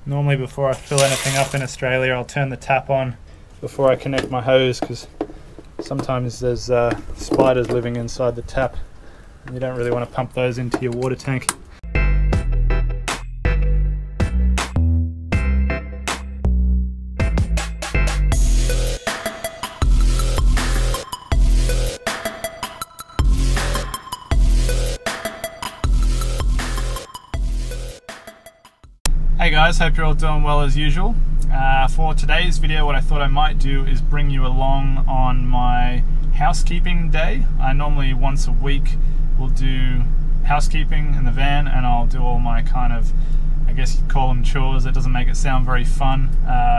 Normally before I fill anything up in Australia, I'll turn the tap on before I connect my hose, because sometimes there's spiders living inside the tap and you don't really want to pump those into your water tank. Hey guys, hope you're all doing well as usual. For today's video, what I thought I might do is bring you along on my housekeeping day. I normally once a week will do housekeeping in the van, and I'll do all my kind of, I guess you'd call them chores. It doesn't make it sound very fun.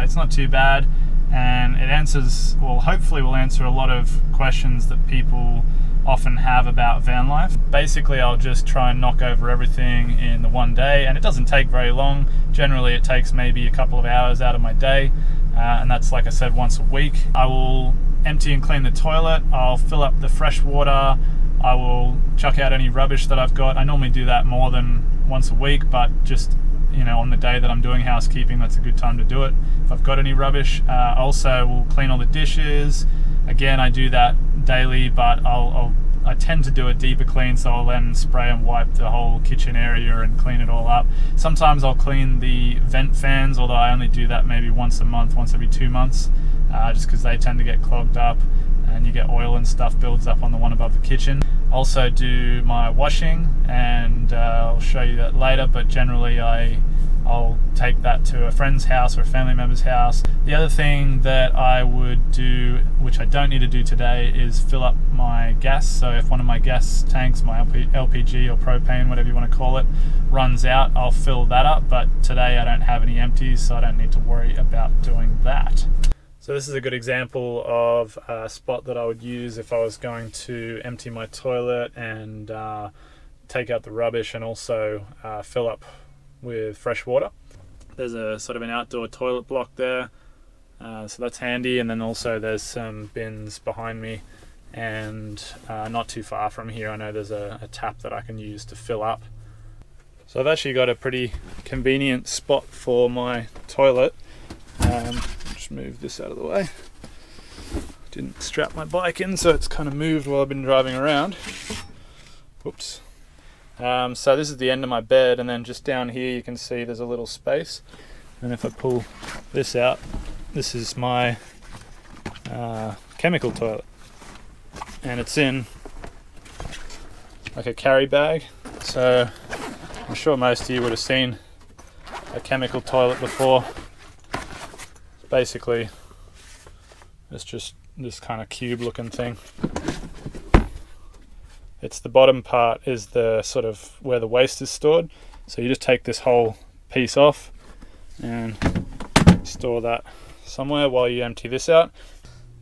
It's not too bad, and it answers, well, hopefully will answer a lot of questions that people often have about van life. Basically, I'll just try and knock over everything in the one day, and it doesn't take very long. Generally, it takes maybe a couple of hours out of my day, and that's, like I said, once a week. I will empty and clean the toilet. I'll fill up the fresh water. I will chuck out any rubbish that I've got. I normally do that more than once a week, but just, you know, on the day that I'm doing housekeeping, that's a good time to do it if I've got any rubbish. Also, we'll clean all the dishes. Again, I do that daily, but I tend to do a deeper clean, so I'll then spray and wipe the whole kitchen area and clean it all up. Sometimes I'll clean the vent fans, although I only do that maybe once a month, once every 2 months, just because they tend to get clogged up and you get oil and stuff builds up on the one above the kitchen. Also do my washing, and I'll show you that later, but generally I'll take that to a friend's house or a family member's house. The other thing that I would do, which I don't need to do today, is fill up my gas. So if one of my gas tanks, my LPG or propane, whatever you want to call it, runs out, I'll fill that up. But today I don't have any empties, so I don't need to worry about doing that. So this is a good example of a spot that I would use if I was going to empty my toilet and take out the rubbish, and also fill up with fresh water. There's a sort of an outdoor toilet block there, so that's handy, and then also there's some bins behind me, and not too far from here I know there's a tap that I can use to fill up. So I've actually got a pretty convenient spot for my toilet. Just move this out of the way. Didn't strap my bike in, so it's kind of moved while I've been driving around. Whoops. So this is the end of my bed, and then just down here you can see there's a little space, and if I pull this out, this is my chemical toilet, and it's in like a carry bag. So I'm sure most of you would have seen a chemical toilet before. Basically it's just this kind of cube looking thing. It's the bottom part is the sort of where the waste is stored. So you just take this whole piece off and store that somewhere while you empty this out.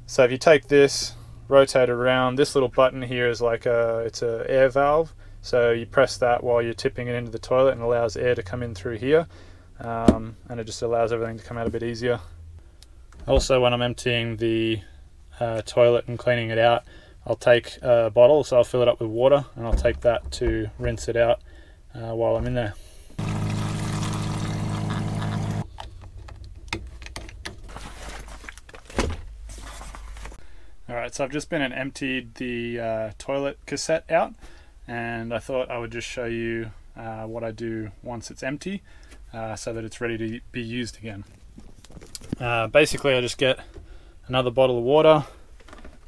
So if you take this, rotate it around, this little button here is like it's an air valve. So you press that while you're tipping it into the toilet, and allows air to come in through here. And it just allows everything to come out a bit easier. Also, when I'm emptying the toilet and cleaning it out, I'll take a bottle, so I'll fill it up with water, and I'll take that to rinse it out while I'm in there. Alright, so I've just been and emptied the toilet cassette out, and I thought I would just show you what I do once it's empty, so that it's ready to be used again. Basically, I just get another bottle of water,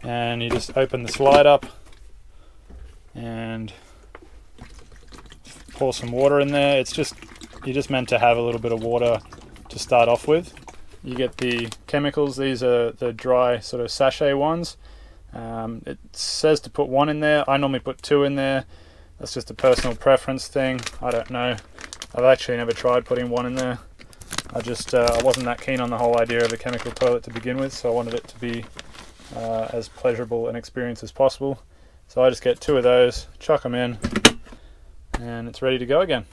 and you just open the slide up and pour some water in there. You're just meant to have a little bit of water to start off with. You get the chemicals. These are the dry sort of sachet ones. It says to put 1 in there. I normally put 2 in there. That's just a personal preference thing. I don't know. I've actually never tried putting 1 in there. I wasn't that keen on the whole idea of a chemical toilet to begin with, so I wanted it to be as pleasurable an experience as possible. So I just get 2 of those, chuck them in, and it's ready to go again.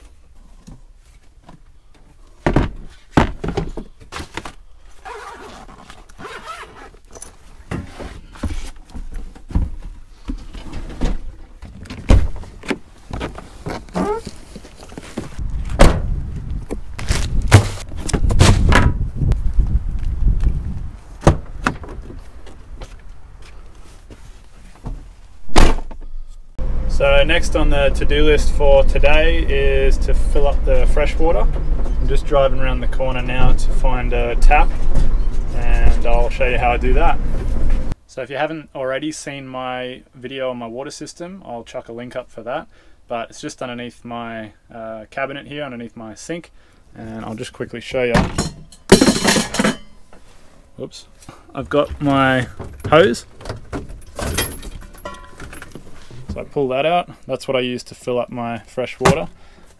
So next on the to-do list for today is to fill up the fresh water. I'm just driving around the corner now to find a tap, and I'll show you how I do that. So if you haven't already seen my video on my water system, I'll chuck a link up for that. But it's just underneath my cabinet here, underneath my sink, and I'll just quickly show you. Oops. I've got my hose. So I pull that out. That's what I use to fill up my fresh water.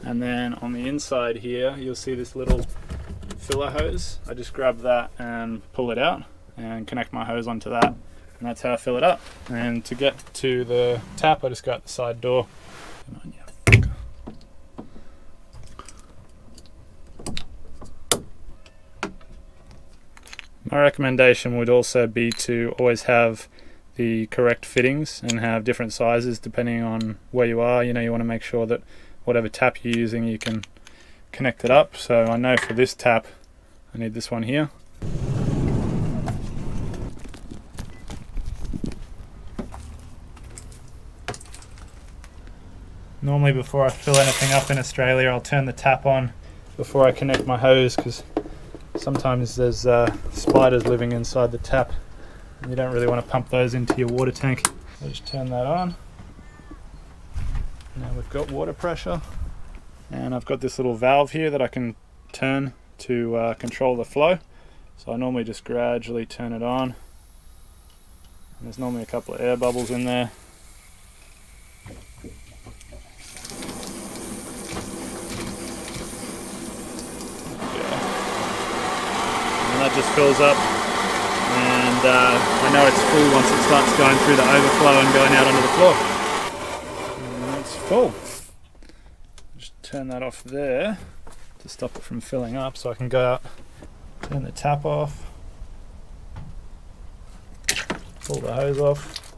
And then on the inside here, you'll see this little filler hose. I just grab that and pull it out and connect my hose onto that. And that's how I fill it up. And to get to the tap, I just go out the side door. Come on, yeah. My recommendation would also be to always have the correct fittings and have different sizes depending on where you are. You know, you want to make sure that whatever tap you're using, you can connect it up. So I know for this tap, I need this one here. Normally before I fill anything up in Australia, I'll turn the tap on before I connect my hose, because sometimes there's spiders living inside the tap and you don't really want to pump those into your water tank. So just turn that on. Now we've got water pressure, and I've got this little valve here that I can turn to control the flow. So I normally just gradually turn it on. And there's normally a couple of air bubbles in there. That just fills up, and I know it's full once it starts going through the overflow and going out onto the floor. And it's full. Just turn that off there to stop it from filling up, so I can go out, turn the tap off, pull the hose off.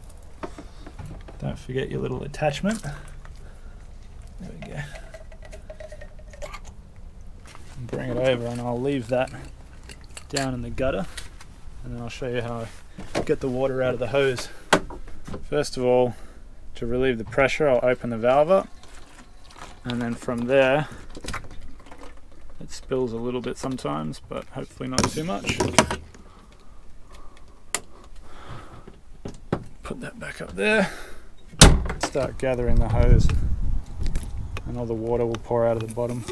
Don't forget your little attachment. There we go. And bring it over, and I'll leave that down in the gutter, and then I'll show you how I get the water out of the hose. First of all, to relieve the pressure, I'll open the valve up, and then from there, it spills a little bit sometimes, but hopefully not too much. Put that back up there, start gathering the hose, and all the water will pour out of the bottom.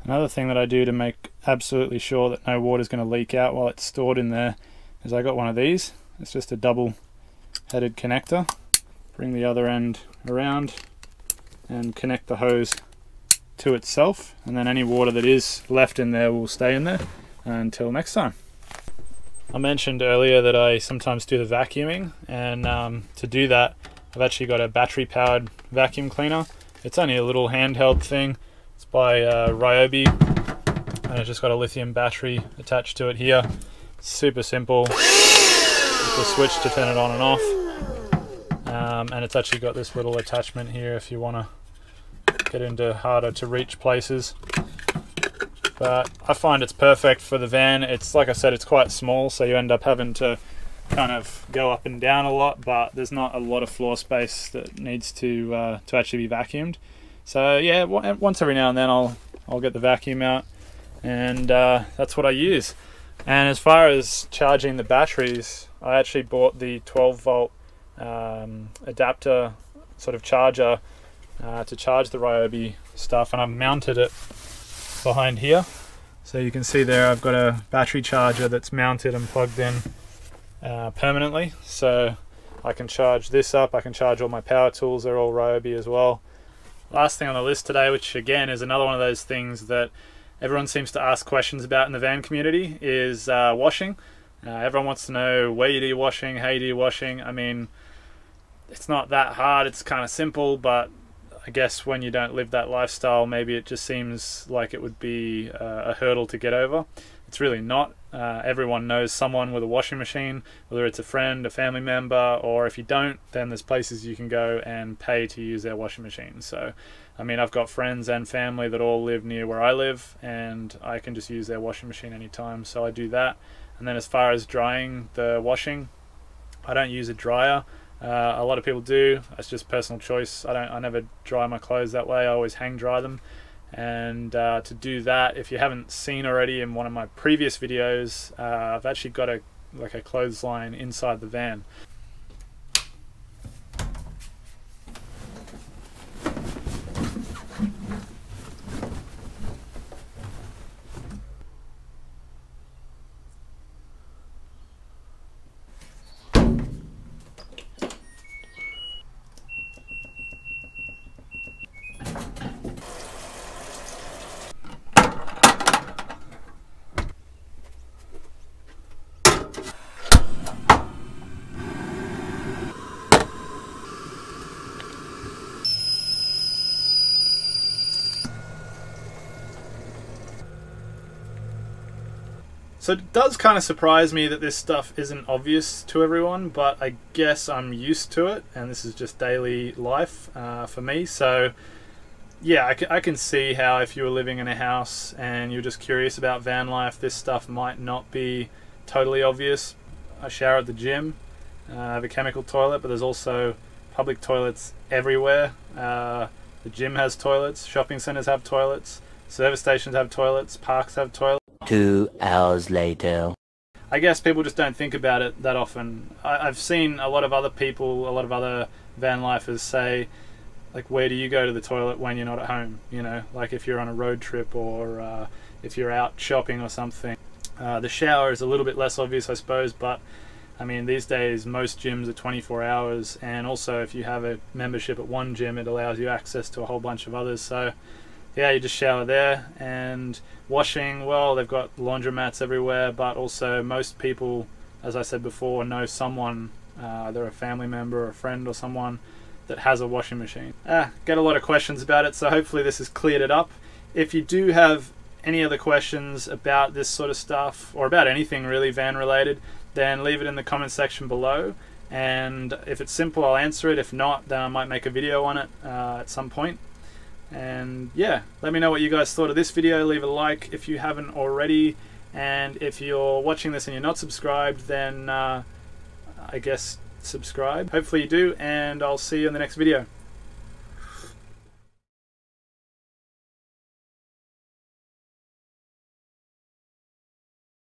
Another thing that I do to make absolutely sure that no water is going to leak out while it's stored in there is I got one of these. It's just a double headed connector. Bring the other end around and connect the hose to itself, and then any water that is left in there will stay in there until next time. I mentioned earlier that I sometimes do the vacuuming, and to do that I've actually got a battery powered vacuum cleaner. It's only a little handheld thing. It's by Ryobi, and it's just got a lithium battery attached to it here. It's super simple. Just a switch to turn it on and off. And it's actually got this little attachment here if you want to get into harder to reach places. But I find it's perfect for the van. It's, like I said, it's quite small, so you end up having to kind of go up and down a lot, but there's not a lot of floor space that needs to actually be vacuumed. So yeah, once every now and then I'll get the vacuum out, and that's what I use. And as far as charging the batteries, I actually bought the 12 volt adapter sort of charger to charge the Ryobi stuff, and I've mounted it behind here. So you can see there I've got a battery charger that's mounted and plugged in permanently, so I can charge this up. I can charge all my power tools, they're all Ryobi as well. Last thing on the list today, which again is another one of those things that everyone seems to ask questions about in the van community, is washing. Everyone wants to know where you do your washing, how you do your washing. I mean, it's not that hard, it's kind of simple, but I guess when you don't live that lifestyle, maybe it just seems like it would be a hurdle to get over. It's really not. Everyone knows someone with a washing machine, whether it's a friend, a family member, or if you don't, then there's places you can go and pay to use their washing machine. So, I mean, I've got friends and family that all live near where I live, and I can just use their washing machine anytime, so I do that. And then as far as drying the washing, I don't use a dryer. A lot of people do. It's just personal choice. I never dry my clothes that way. I always hang dry them. And to do that, if you haven't seen already in one of my previous videos, I've actually got a clothesline inside the van. So it does kind of surprise me that this stuff isn't obvious to everyone, but I guess I'm used to it, and this is just daily life for me. So yeah, I can see how if you were living in a house and you're just curious about van life, this stuff might not be totally obvious. I shower at the gym. I have a chemical toilet, but there's also public toilets everywhere. The gym has toilets, shopping centers have toilets, service stations have toilets, parks have toilets. 2 hours later. I guess people just don't think about it that often. I've seen a lot of other people, a lot of other van lifers say, like, where do you go to the toilet when you're not at home? You know, like if you're on a road trip or if you're out shopping or something. The shower is a little bit less obvious, I suppose, but I mean, these days most gyms are 24 hours, and also if you have a membership at one gym, it allows you access to a whole bunch of others. So yeah, you just shower there. And washing, well, they've got laundromats everywhere, but also most people, as I said before, know someone, either a family member or a friend or someone that has a washing machine. Get a lot of questions about it, so hopefully this has cleared it up. If you do have any other questions about this sort of stuff, or about anything really van related, then leave it in the comment section below, and if it's simple, I'll answer it. If not, then I might make a video on it at some point. And yeah, let me know what you guys thought of this video. Leave a like if you haven't already, and if you're watching this and you're not subscribed, then I guess subscribe. Hopefully you do, and I'll see you in the next video.